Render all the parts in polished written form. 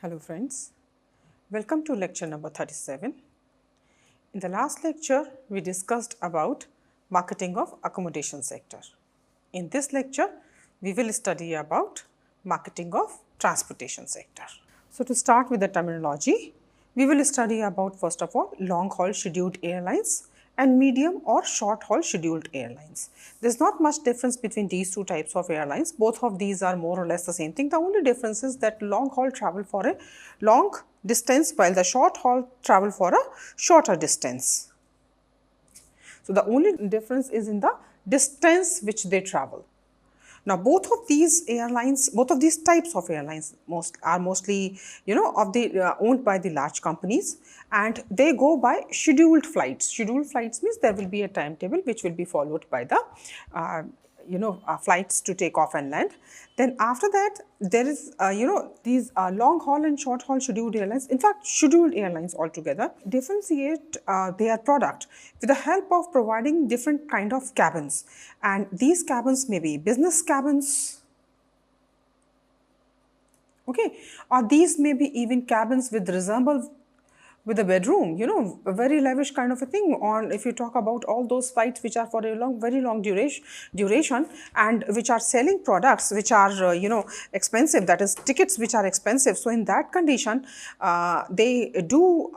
Hello friends, welcome to lecture number 37. In the last lecture, we discussed about marketing of accommodation sector. In this lecture, we will study about marketing of transportation sector. So to start with the terminology, we will study about first of all long haul scheduled airlines and medium or short haul scheduled airlines. There is not much difference between these two types of airlines. Both of these are more or less the same thing. The only difference is that long haul travel for a long distance while the short haul travel for a shorter distance. So the only difference is in the distance which they travel. Now, both of these airlines, both of these types of airlines are mostly, owned by the large companies, and they go by scheduled flights. Scheduled flights means there will be a timetable which will be followed by the flights to take off and land. Then after that, there is, these long haul and short haul scheduled airlines. In fact, scheduled airlines altogether differentiate their product with the help of providing different kind of cabins. And these cabins may be business cabins, okay, or these may be even cabins with resemble with a bedroom, a very lavish kind of a thing. On if you talk about all those flights which are for a very long duration and which are selling products which are expensive, that is tickets which are expensive. So in that condition, they do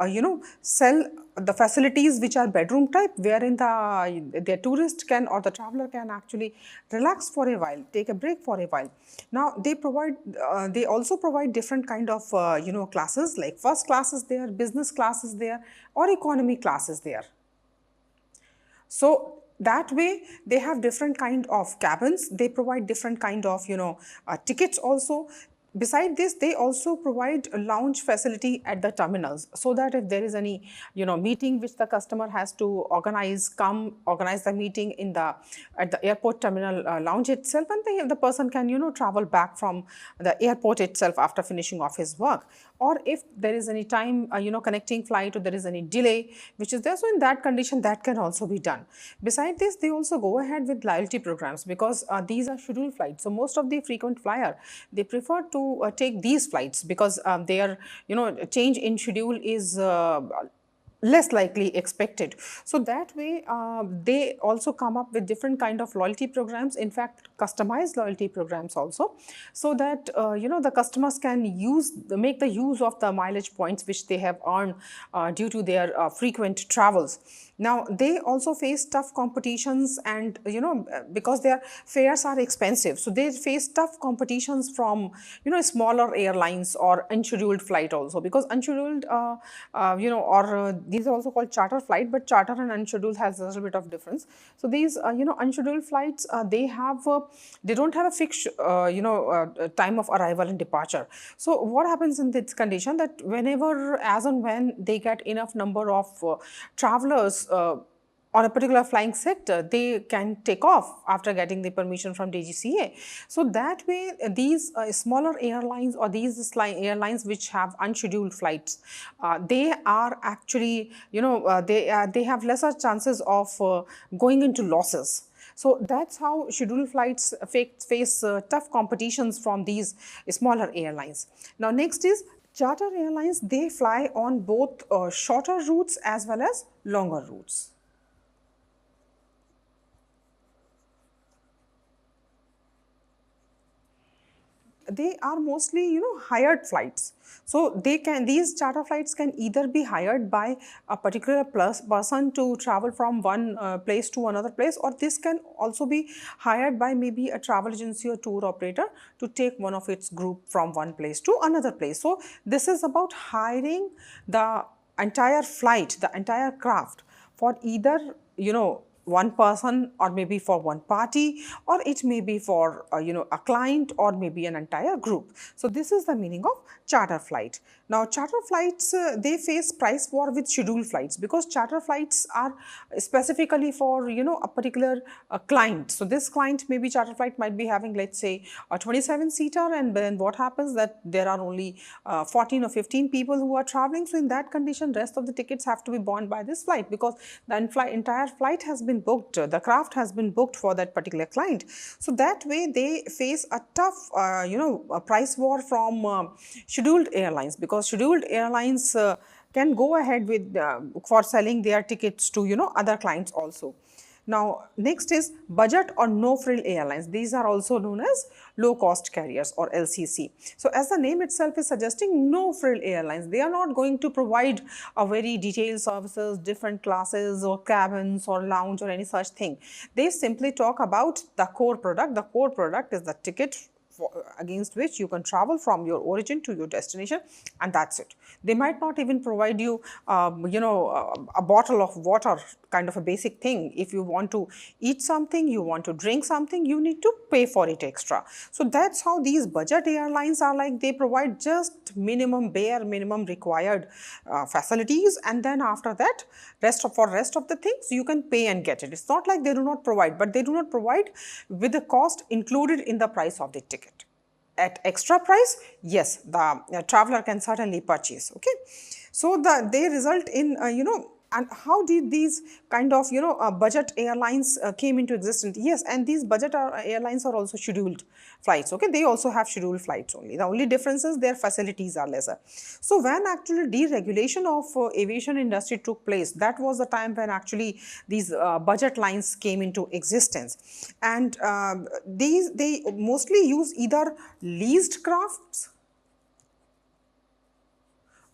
sell the facilities which are bedroom type, wherein the tourist can or the traveler can actually relax for a while, take a break for a while. Now they also provide different kind of classes, like first class is there, business class is there, or economy class is there. So that way they have different kind of cabins, they provide different kind of tickets also. Beside this, they also provide a lounge facility at the terminals, so that if there is any meeting which the customer has to organize the meeting at the airport terminal lounge itself, and the person can travel back from the airport itself after finishing off his work. Or if there is any time connecting flight, or there is any delay which is there, so in that condition that can also be done. Beside this, they also go ahead with loyalty programs, because these are scheduled flights. So most of the frequent flyer, they prefer to take these flights, because their change in schedule is less likely expected. So that way they also come up with different kind of loyalty programs, in fact customized loyalty programs also, so that the customers can make the use of the mileage points which they have earned due to their frequent travels. Now they also face tough competitions, and because their fares are expensive, so they face tough competitions from smaller airlines or unscheduled flight also, because unscheduled these are also called charter flight, but charter and unscheduled has a little bit of difference. So these unscheduled flights, they don't have a fixed time of arrival and departure. So what happens in this condition, that whenever as and when they get enough number of travelers on a particular flying sector, they can take off after getting the permission from DGCA. So that way these smaller airlines, or these airlines which have unscheduled flights, they are actually they have lesser chances of going into losses. So that's how scheduled flights face tough competitions from these smaller airlines. Now next is charter airlines. They fly on both shorter routes as well as longer routes. They are mostly hired flights. So these charter flights can either be hired by a particular person to travel from one place to another place, or this can also be hired by maybe a travel agency or tour operator to take one of its group from one place to another place. So this is about hiring the entire flight, the entire craft, for either one person, or maybe for one party, or it may be for a client, or maybe an entire group. So this is the meaning of charter flight. Now charter flights, they face price war with scheduled flights, because charter flights are specifically for a particular client. So this client, maybe charter flight might be having, let's say, a 27-seater, and then what happens that there are only 14 or 15 people who are traveling. So in that condition, rest of the tickets have to be borne by this flight, because the entire flight has been been booked, the craft has been booked for that particular client. So that way they face a tough, a price war from scheduled airlines, because scheduled airlines can go ahead with for selling their tickets to other clients also. Now, next is budget or no frill airlines. These are also known as low cost carriers or LCC. So, as the name itself is suggesting, no frill airlines, they are not going to provide a very detailed services, different classes or cabins or lounge or any such thing. They simply talk about the core product. The core product is the ticket against which you can travel from your origin to your destination, and that's it. They might not even provide you, a bottle of water, kind of a basic thing. If you want to eat something, you want to drink something, you need to pay for it extra. So that's how these budget airlines are like. They provide just minimum, bare minimum required facilities, and then after that, rest of the things you can pay and get it. It's not like they do not provide, but they do not provide with the cost included in the price of the ticket. At extra price, yes, the traveler can certainly purchase. Okay, so they result in and how did these kind of budget airlines came into existence? Yes, and these budget airlines are also scheduled flights. Okay, they also have scheduled flights only. The only difference is their facilities are lesser. So when actually deregulation of aviation industry took place, that was the time when actually these budget lines came into existence, and they mostly use either leased crafts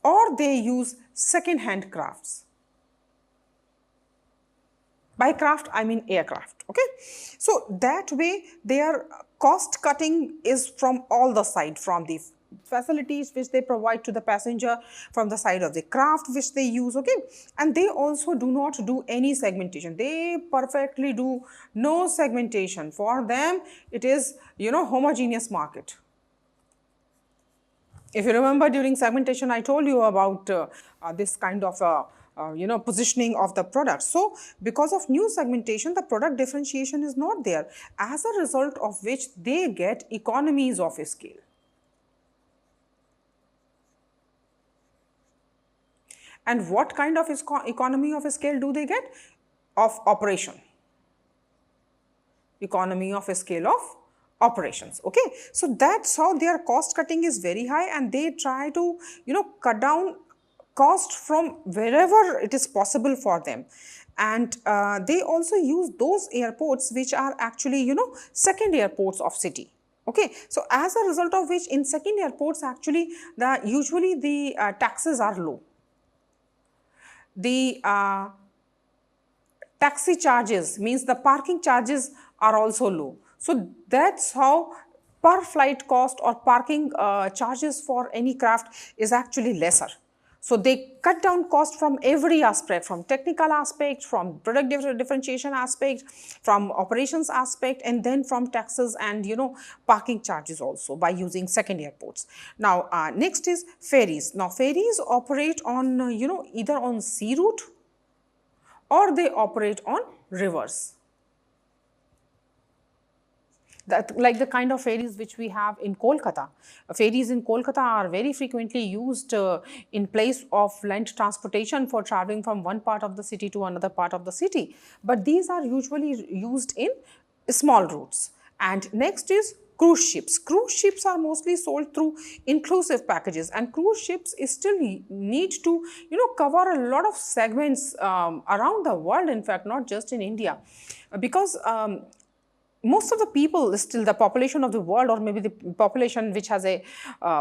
or they use second-hand crafts. By craft, I mean aircraft. Okay, so that way their cost cutting is from all the side, from the facilities which they provide to the passenger, from the side of the craft which they use. Okay, and they also do not do any segmentation. They perfectly do no segmentation. For them, it is homogeneous market. If you remember, during segmentation, I told you about this kind of positioning of the product. So, because of new segmentation, the product differentiation is not there, as a result of which they get economies of scale. And what kind of economy of scale do they get? Of operation. Economy of scale of operations. Okay, so that's how their cost cutting is very high, and they try to cut down cost from wherever it is possible for them. And they also use those airports which are actually second airports of city. Okay, so as a result of which, in second airports actually usually the taxes are low. The taxi charges, means the parking charges, are also low. So that's how per flight cost or parking charges for any craft is actually lesser. So they cut down cost from every aspect, from technical aspect, from product differentiation aspect, from operations aspect, and then from taxes and parking charges also, by using second airports. Now next is ferries. Now ferries operate on either on sea route or they operate on rivers. Like the kind of ferries which we have in Kolkata. Ferries in Kolkata are very frequently used in place of land transportation for traveling from one part of the city to another part of the city. But these are usually used in small routes. And next is cruise ships. Cruise ships are mostly sold through inclusive packages, and cruise ships still need to cover a lot of segments around the world, in fact not just in India, because most of the people, still the population of the world, or maybe the population which has a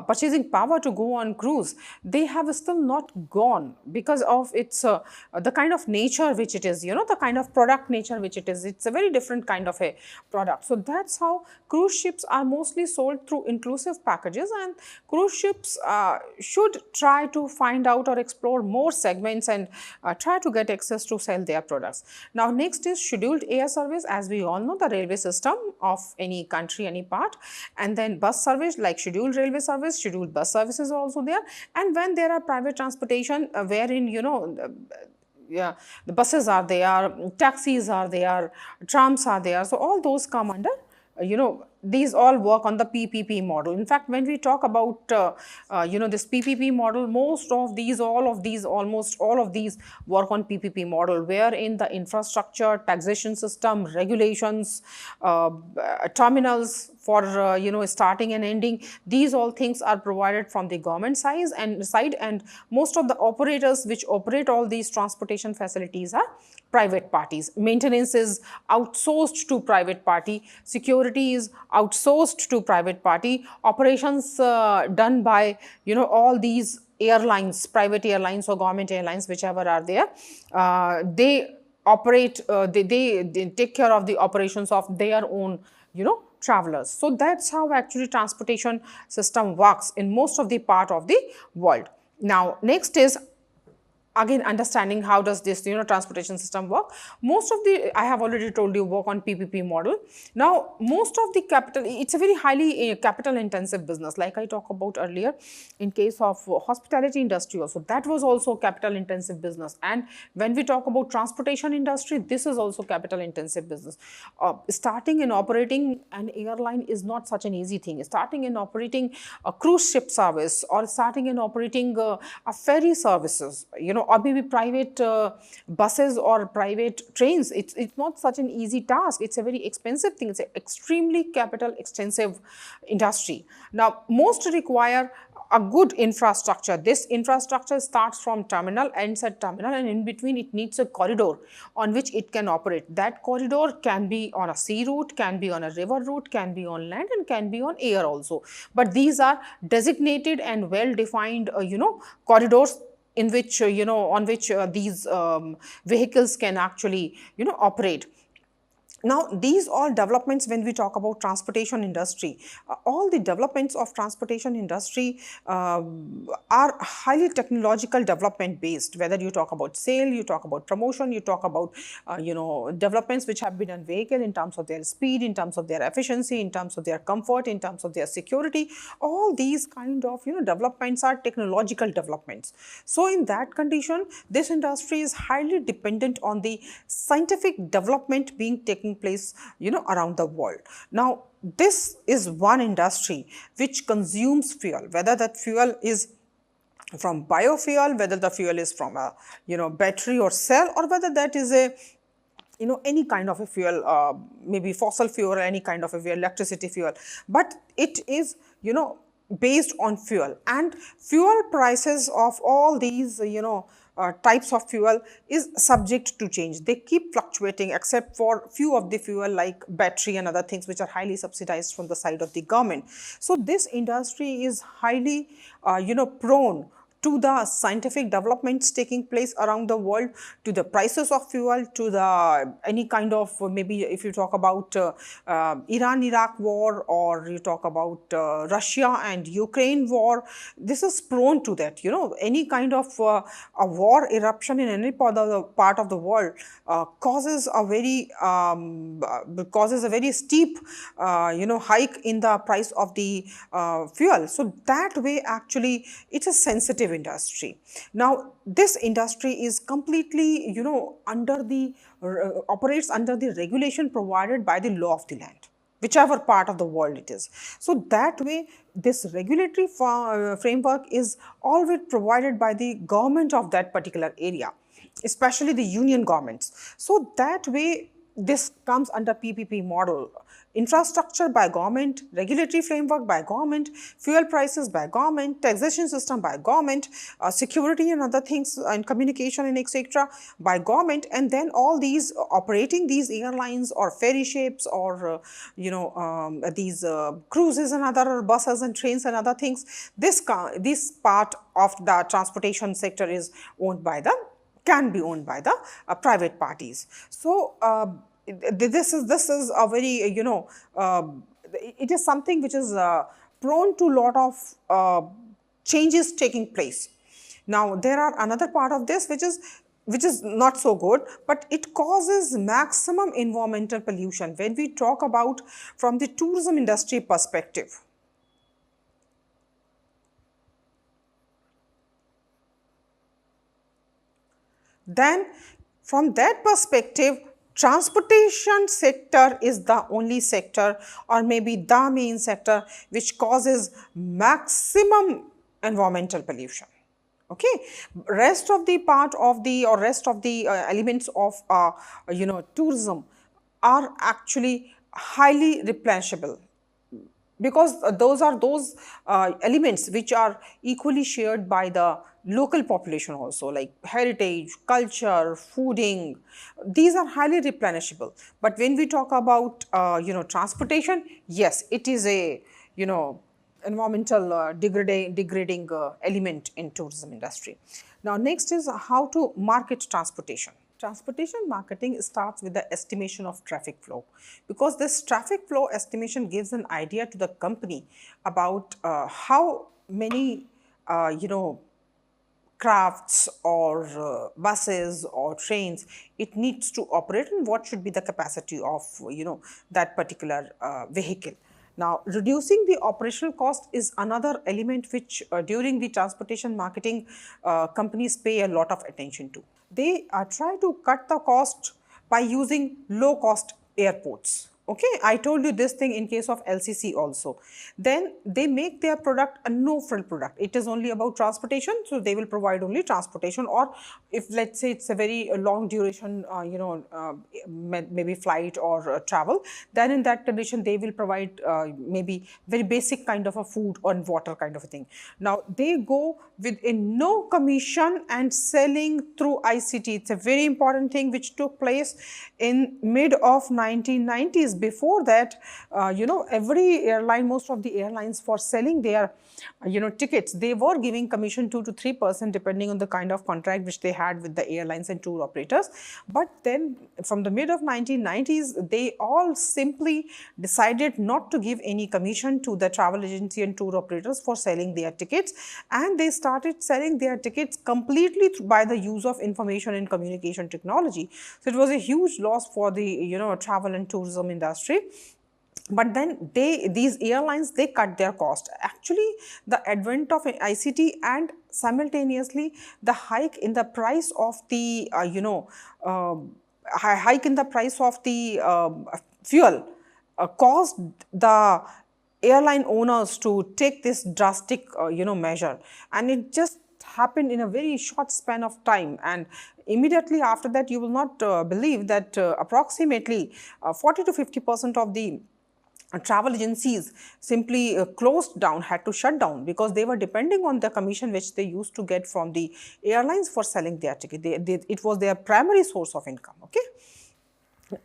purchasing power to go on cruise, they have still not gone because of its the kind of nature which it is, the kind of product nature which it is. It's a very different kind of a product. So that's how cruise ships are mostly sold through inclusive packages, and cruise ships should try to find out or explore more segments and try to get access to sell their products. Now next is scheduled air service. As we all know, the railway system of any country, any part, and then bus service, like scheduled railway service, scheduled bus services are also there. And when there are private transportation wherein the buses are there, taxis are there, trams are there, so all those come under these all work on the PPP model. In fact, when we talk about this PPP model, most of these, all of these, almost all of these work on PPP model, wherein the infrastructure, taxation system, regulations, terminals for starting and ending, these all things are provided from the government side, and most of the operators which operate all these transportation facilities are private parties. Maintenance is outsourced to private party, security is outsourced to private party, operations done by all these airlines, private airlines or government airlines, whichever are there, they operate, they take care of the operations of their own travelers. So that's how actually transportation system works in most of the part of the world. Now next is again understanding how does this transportation system work. Most of the, I have already told you, work on PPP model. Now most of the capital, it's a very highly capital intensive business, like I talked about earlier in case of hospitality industry also, that was also capital intensive business. And when we talk about transportation industry, this is also capital intensive business. Starting and operating an airline is not such an easy thing. Starting and operating a cruise ship service, or starting and operating a ferry services, or maybe private buses or private trains, it's not such an easy task. It's a very expensive thing. It's an extremely capital extensive industry. Now most require a good infrastructure. This infrastructure starts from terminal, ends at terminal, and in between it needs a corridor on which it can operate. That corridor can be on a sea route, can be on a river route, can be on land, and can be on air also. But these are designated and well defined corridors in which on which these vehicles can actually operate. Now these all developments, when we talk about transportation industry, all the developments of transportation industry are highly technological development based. Whether you talk about sale, you talk about promotion, you talk about developments which have been on vehicle in terms of their speed, in terms of their efficiency, in terms of their comfort, in terms of their security, all these kind of developments are technological developments. So in that condition, this industry is highly dependent on the scientific development being taken place around the world. Now this is one industry which consumes fuel, whether that fuel is from biofuel, whether the fuel is from a battery or cell, or whether that is a any kind of a fuel, maybe fossil fuel or any kind of a fuel, electricity fuel, but it is based on fuel. And fuel prices of all these types of fuel is subject to change. They keep fluctuating, except for few of the fuel like battery and other things which are highly subsidized from the side of the government. So this industry is highly prone to the scientific developments taking place around the world, to the prices of fuel, to the any kind of, maybe if you talk about Iran-Iraq war, or you talk about Russia and Ukraine war, this is prone to that. Any kind of a war eruption in any part of the world causes a very steep hike in the price of the fuel. So that way actually it's a sensitive industry. Now this industry is completely under the operates under the regulation provided by the law of the land, whichever part of the world it is. So that way this regulatory framework is always provided by the government of that particular area, especially the union governments. So that way this comes under PPP model. Infrastructure by government, regulatory framework by government, fuel prices by government, taxation system by government, security and other things and communication and etc. by government, and then all these operating these airlines or ferry ships or these cruises and other buses and trains and other things. This part of the transportation sector is owned by the can be owned by the private parties. So this is a very it is something which is prone to lot of changes taking place. Now there are another part of this which is not so good, but it causes maximum environmental pollution when we talk about from the tourism industry perspective. Then from that perspective, Transportation sector is the only sector, or maybe the main sector, which causes maximum environmental pollution. Okay, rest of the part of the, or rest of the elements of tourism are actually highly replenishable, because those are those elements which are equally shared by the local population also, like heritage, culture, fooding. These are highly replenishable. But when we talk about transportation, yes, it is a environmental degrading element in tourism industry. Now next is how to market transportation. Transportation marketing starts with the estimation of traffic flow, because this traffic flow estimation gives an idea to the company about how many crafts or buses or trains it needs to operate, and what should be the capacity of that particular vehicle. Now, reducing the operational cost is another element which during the transportation marketing companies pay a lot of attention to. They try to cut the cost by using low cost airports. Okay, I told you this thing in case of LCC also. Then they make their product a no frill product. It is only about transportation, so they will provide only transportation. Or if let's say it's a very long duration, maybe flight or travel, then in that condition they will provide maybe very basic kind of a food or water kind of a thing. Now they go with a no commission and selling through ICT. It's a very important thing which took place in mid of 1990s. Before that, every airline, most of the airlines, for selling their tickets, they were giving commission 2 to 3% depending on the kind of contract which they had with the airlines and tour operators. But then from the mid of 1990s, they all simply decided not to give any commission to the travel agency and tour operators for selling their tickets, and they started selling their tickets completely by the use of information and communication technology. So it was a huge loss for the travel and tourism industry. But then these airlines, they cut their cost. Actually, the advent of ICT and simultaneously the hike in the price of the hike in the price of the fuel caused the airline owners to take this drastic measure, and it just happened in a very short span of time. And immediately after that, you will not believe that approximately 40 to 50% of the travel agencies simply closed down, had to shut down, because they were depending on the commission which they used to get from the airlines for selling their ticket. It was their primary source of income. Okay.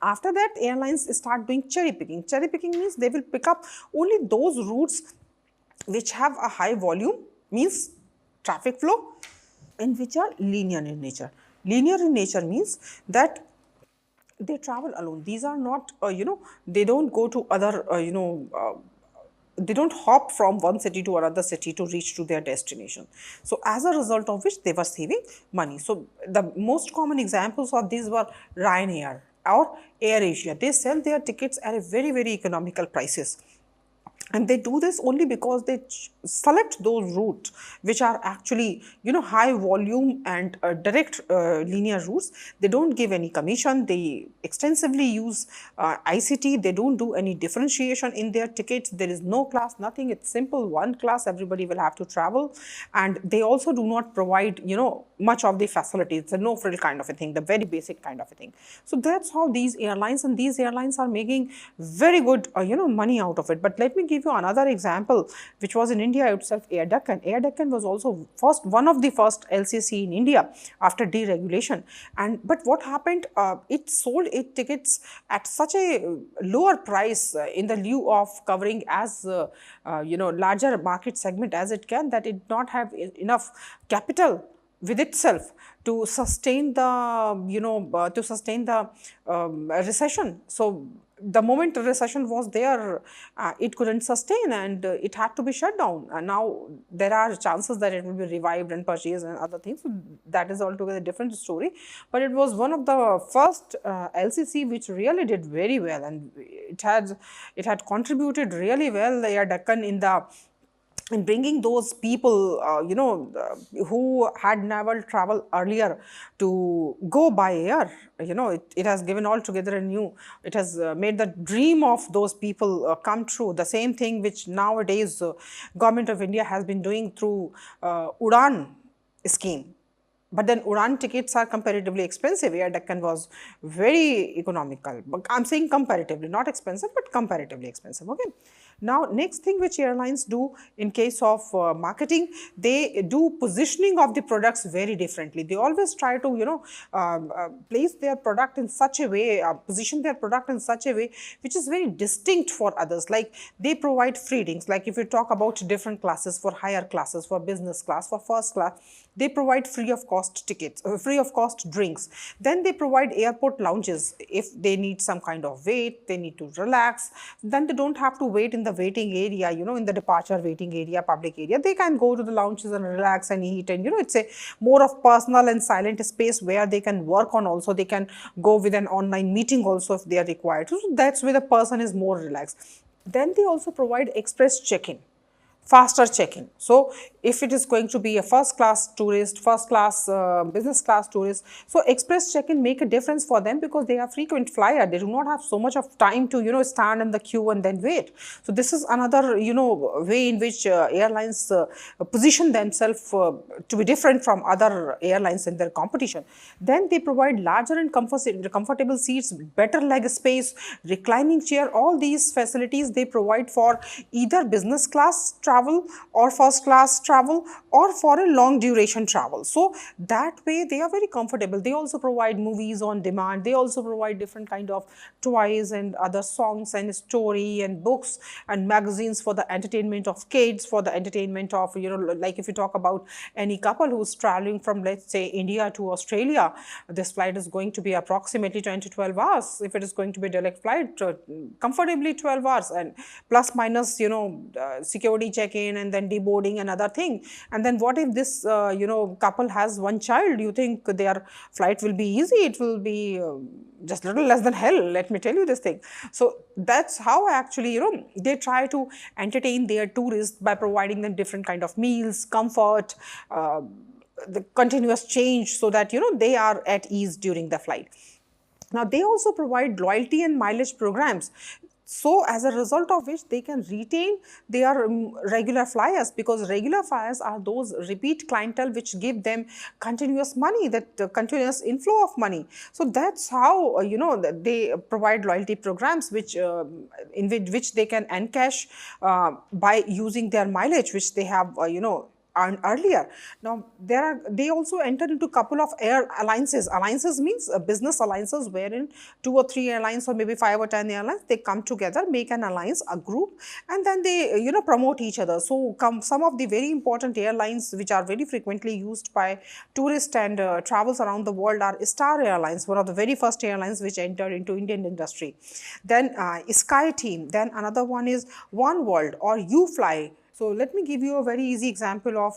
After that, airlines start doing cherry picking. Cherry picking means they will pick up only those routes which have a high volume, means traffic flow, and which are linear in nature. Linear in nature means that they travel alone. These are not, they don't go to other, they don't hop from one city to another city to reach to their destination. So as a result of which they were saving money. So the most common examples of these were Ryanair or AirAsia. They sell their tickets at a very, very economical prices. And they do this only because they select those routes which are actually high volume and direct linear routes. They don't give any commission. They extensively use ICT. They don't do any differentiation in their tickets. There is no class, nothing. It's simple one class. Everybody will have to travel, and they also do not provide much of the facilities. It's a no frill kind of a thing, the very basic kind of a thing. So that's how these airlines are making very good money out of it. But let me give you another example which was in India itself, Air Deccan. Air Deccan was also one of the first LCC in India after deregulation. But what happened, it sold its tickets at such a lower price in the lieu of covering as larger market segment as it can, that it did not have enough capital with itself to sustain the recession. So the moment the recession was there, it couldn't sustain, and it had to be shut down. And now there are chances that it will be revived and purchased and other things. So that is altogether a different story. But it was one of the first LCC which really did very well, and it had contributed really well, Air Deccan, in the in bringing those people, who had never traveled earlier to go by air. It has given altogether a new, it has made the dream of those people come true. The same thing which nowadays government of India has been doing through Udan scheme. But then Udan tickets are comparatively expensive. Air Deccan was very economical. But I'm saying comparatively, not expensive, but comparatively expensive. Okay. Now, next thing which airlines do in case of marketing, they do positioning of the products very differently. They always try to, place their product in such a way, position their product in such a way which is very distinct for others. Like they provide free drinks. Like if you talk about different classes, for higher classes, for business class, for first class, they provide free of cost tickets, free of cost drinks. Then they provide airport lounges. If they need some kind of wait, they need to relax, then they don't have to wait in the waiting area, in the departure waiting area, public area. They can go to the lounges and relax and eat, and it's a more of personal and silent space where they can work on. Also, they can go with an online meeting also if they are required. So that's where the person is more relaxed. Then they also provide express check-in, faster check-in. So if it is going to be a first class tourist, first class business class tourist, so express check-in make a difference for them because they are frequent flyer. They do not have so much of time to stand in the queue and then wait. So this is another way in which airlines position themselves to be different from other airlines in their competition. Then they provide larger and comfortable seats, better leg space, reclining chair. All these facilities they provide for either business class travel or first class travel or for a long duration travel. So that way they are very comfortable. They also provide movies on demand. They also provide different kind of toys and other songs and story and books and magazines for the entertainment of kids, for the entertainment of, like if you talk about any couple who's traveling from, let's say, India to Australia, this flight is going to be approximately 10 to 12 hours. If it is going to be a direct flight, comfortably 12 hours and plus minus, security check-in and then deboarding, another thing. And then what if this couple has one child? You think their flight will be easy? It will be just little less than hell, let me tell you this thing. So that's how actually they try to entertain their tourists by providing them different kind of meals, comfort, the continuous change, so that they are at ease during the flight. Now, they also provide loyalty and mileage programs. So, as a result of which they can retain their regular flyers, because regular flyers are those repeat clientele which give them continuous money, that continuous inflow of money. So, that's how they provide loyalty programs which in which they can encash by using their mileage which they have earlier. Now, they also enter into couple of air alliances. Alliances means business alliances wherein 2 or 3 airlines or maybe 5 or 10 airlines, they come together, make an alliance, a group, and then they promote each other. So some of the very important airlines which are very frequently used by tourists and travels around the world are Star Airlines, one of the very first airlines which entered into Indian industry. Then SkyTeam. Then another one is One World or UFly. So let me give you a very easy example of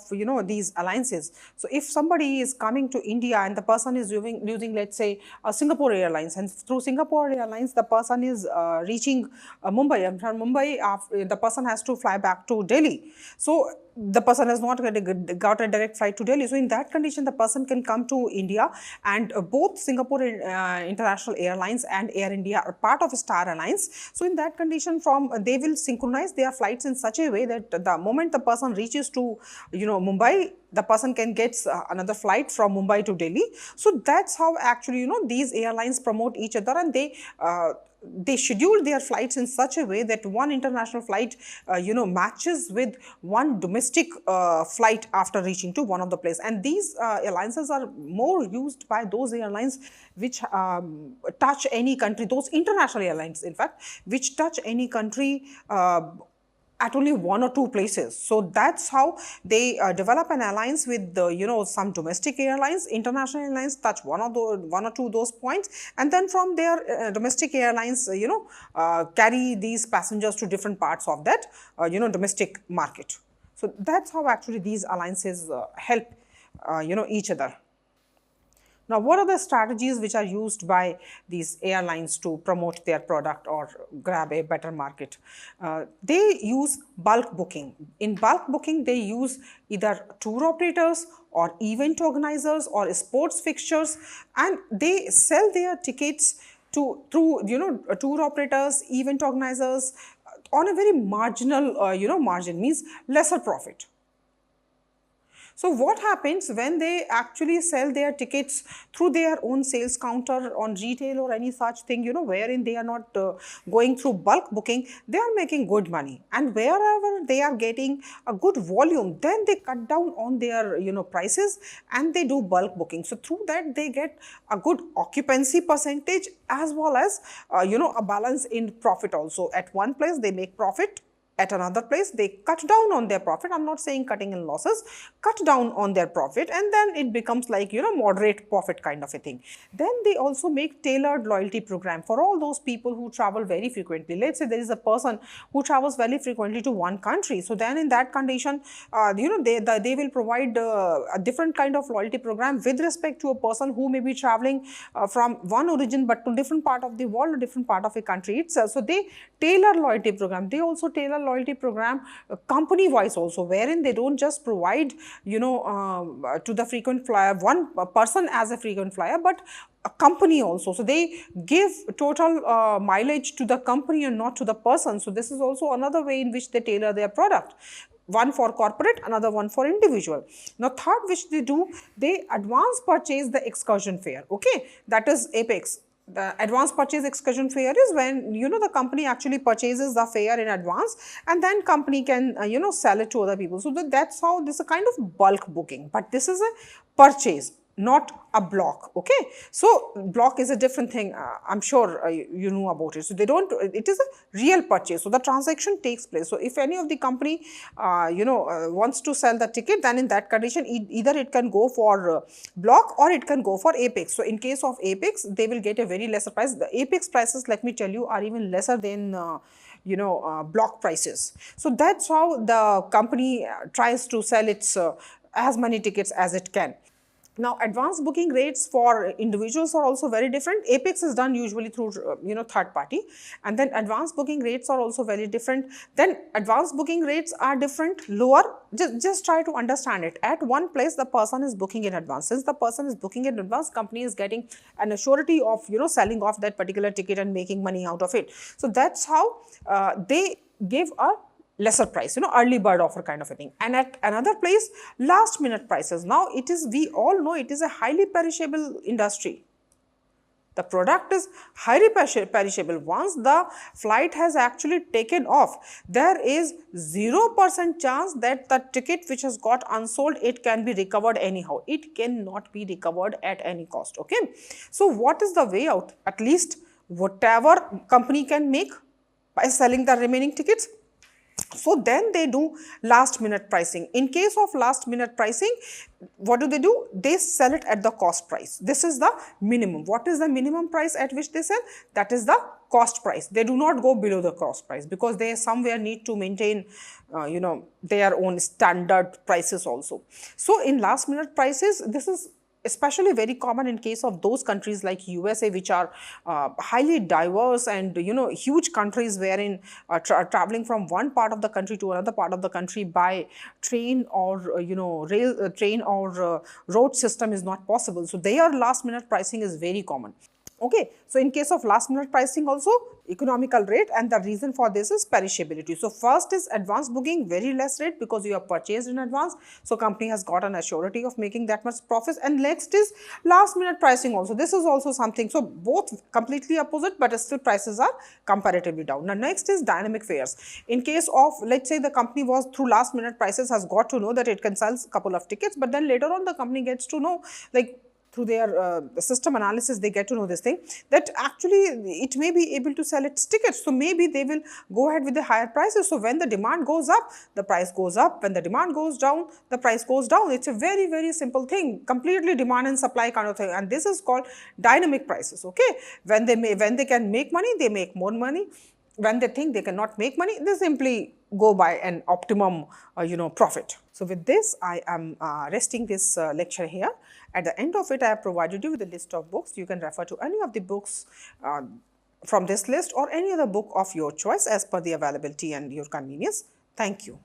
these alliances. So if somebody is coming to India and the person is using let's say Singapore Airlines, and through Singapore Airlines the person is reaching Mumbai, and from Mumbai the person has to fly back to Delhi. So the person has not got a direct flight to Delhi. So in that condition, the person can come to India, and both Singapore International Airlines and Air India are part of Star Alliance. So in that condition, they will synchronize their flights in such a way that the moment the person reaches to Mumbai, the person can get another flight from Mumbai to Delhi. So that's how actually these airlines promote each other, and they schedule their flights in such a way that one international flight matches with one domestic flight after reaching to one of the place. And these alliances are more used by those airlines which touch any country, those international airlines in fact, which touch any country at only 1 or 2 places. So that's how they develop an alliance with some domestic airlines. International airlines touch one or two of those points, and then from their domestic airlines carry these passengers to different parts of that domestic market. So that's how actually these alliances help each other. Now, what are the strategies which are used by these airlines to promote their product or grab a better market? They use bulk booking. In bulk booking, they use either tour operators or event organizers or sports fixtures, and they sell their tickets to through tour operators, event organizers on a very marginal margin, means lesser profit. So what happens when they actually sell their tickets through their own sales counter on retail or any such thing, wherein they are not going through bulk booking, they are making good money. And wherever they are getting a good volume, then they cut down on their, prices and they do bulk booking. So through that, they get a good occupancy percentage as well as, a balance in profit also. At one place, they make profit, at another place they cut down on their profit. I'm not saying cutting in losses, cut down on their profit, and then it becomes like moderate profit kind of a thing. Then they also make tailored loyalty program for all those people who travel very frequently. Let's say there is a person who travels very frequently to one country, so then in that condition they will provide a different kind of loyalty program with respect to a person who may be traveling from one origin but to different part of the world or different part of a country itself. So they tailor loyalty program. They also tailor loyalty program company wise also, wherein they don't just provide to the frequent flyer one person as a frequent flyer, but a company also. So they give total mileage to the company and not to the person. So this is also another way in which they tailor their product. One for corporate, another one for individual. Now third which they do, they advance purchase the excursion fare. Okay, that is Apex. The advance purchase excursion fare is when the company actually purchases the fare in advance, and then company can sell it to other people. So that's how this is a kind of bulk booking, but this is a purchase, not a block. Okay, so block is a different thing. I'm sure you know about it. So they don't, it is a real purchase, so the transaction takes place. So if any of the company wants to sell the ticket, then in that condition either it can go for block or it can go for Apex. So in case of Apex, they will get a very lesser price. The Apex prices, let me tell you, are even lesser than block prices. So that's how the company tries to sell its as many tickets as it can. Now, advanced booking rates for individuals are also very different. Apex is done usually through, third party, and then advanced booking rates are also very different. Then advanced booking rates are different, lower. Just try to understand it. At one place, the person is booking in advance. Since the person is booking in advance, company is getting an assurity of, selling off that particular ticket and making money out of it. So that's how they give a lesser price, early bird offer kind of a thing. And at another place, last minute prices. Now it is, we all know it is a highly perishable industry. The product is highly perishable. Once the flight has actually taken off, there is 0% chance that the ticket which has got unsold, it can be recovered anyhow. It cannot be recovered at any cost. Okay. So what is the way out? At least whatever company can make by selling the remaining tickets. So then they do last minute pricing. In case of last minute pricing, what do? They sell it at the cost price. This is the minimum. What is the minimum price at which they sell? That is the cost price. They do not go below the cost price because they somewhere need to maintain their own standard prices also. So in last minute prices, this is especially very common in case of those countries like USA, which are highly diverse and huge countries, wherein traveling from one part of the country to another part of the country by train or train or road system is not possible. So their last minute pricing is very common. Okay, so in case of last minute pricing also, economical rate, and the reason for this is perishability. So first is advance booking, very less rate because you have purchased in advance. So company has got an assurity of making that much profits. And next is last minute pricing also. This is also something. So both completely opposite, but still prices are comparatively down. Now next is dynamic fares. In case of, let's say the company was through last minute prices has got to know that it can sell a couple of tickets, but then later on the company gets to know, like, through their system analysis, they get to know this thing, that actually it may be able to sell its tickets. So maybe they will go ahead with the higher prices. So when the demand goes up, the price goes up. When the demand goes down, the price goes down. It's a very, very simple thing, completely demand and supply kind of thing. And this is called dynamic prices. Okay, when they can make money, they make more money. when they think they cannot make money, they simply go by an optimum, profit. So with this, I am resting this lecture here. At the end of it, I have provided you with a list of books. You can refer to any of the books from this list or any other book of your choice as per the availability and your convenience. Thank you.